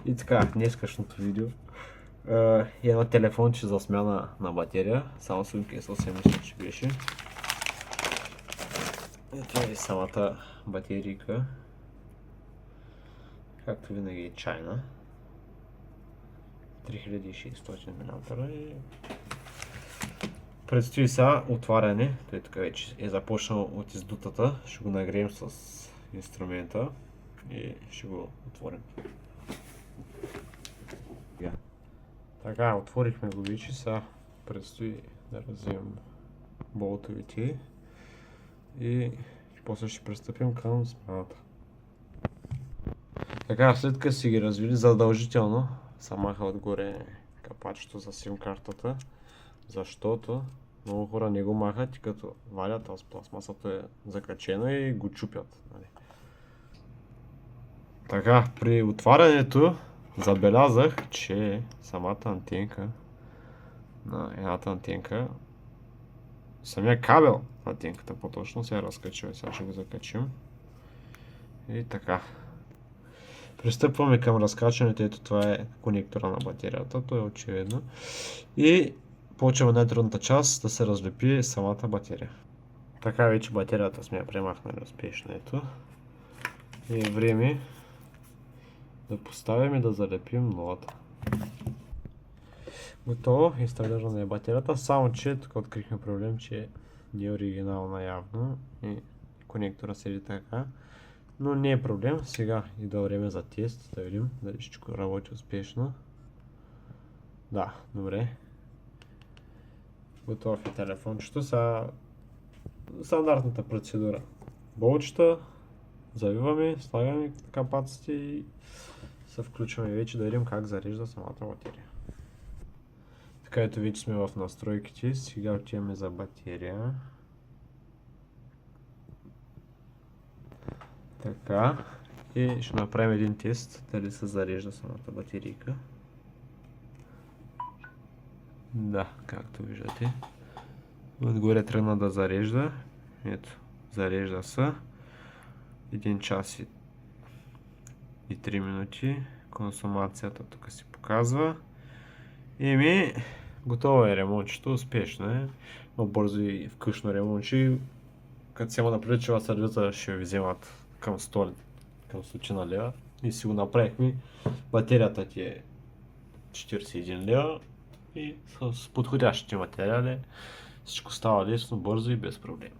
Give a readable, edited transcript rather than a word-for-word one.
И така, днескашното видео е едно телефонче за смяна на батерия. Samsung S8 мисля, че беше. Ето е самата батерийка. Както винаги е чайна. 3600 мАh и предстои сега отваряне. Той така вече е започнал от издутата. Ще го нагреем с инструмента и ще го отворим. Така, отворихме го вече, сега предстои да развием болтовете и после ще пристъпим към смяната. Така, след като си ги развили, задължително се маха отгоре капачето за SIM картата, защото много хора не го махат и като валят, аз пластмасата е закачена и го чупят. Нали. Така, при отварянето забелязах, че самата антенка на едната антенка, самия кабел на антенката по-точно се е разкачил. Сега ще го закачим. И така. Пристъпваме към разкачването. Ето това е конектора на батерията, то е очевидно. И почваме най-трудната част да се разлепи самата батерия. Така вече батерията сме я премахнали успешно. Ето. И е време да поставим и да залепим новата. Готово, инсталирана е батерията, само че тук открихме проблем, че не е оригинална явно и конектора седи така. Но не е проблем, сега идва време за тест, да видим дали всичко работи успешно. Да, добре. Готов е телефончето, сега стандартната процедура. Болчета, завиваме, слагаме капаците и се включваме вече да видим как зарежда самата батерия. Така, ето вече сме в настройките, сега отиваме за батерия. Така, и ще направим един тест, дали се зарежда самата батерийка. Да, както виждате. Отгоре тръгна да зарежда. Ето, зарежда се. 1 час и 3 минути. Консумацията тук си показва. И готово е ремонтчето, успешно е. Много бързо и вкъщно ремонтче. Като се има напред, че сервиза ще ви вземат към 100, към 100 лева. И си го направихме. Батерията ти е 41 лева. И с подходящите материали всичко става лесно, бързо и без проблем.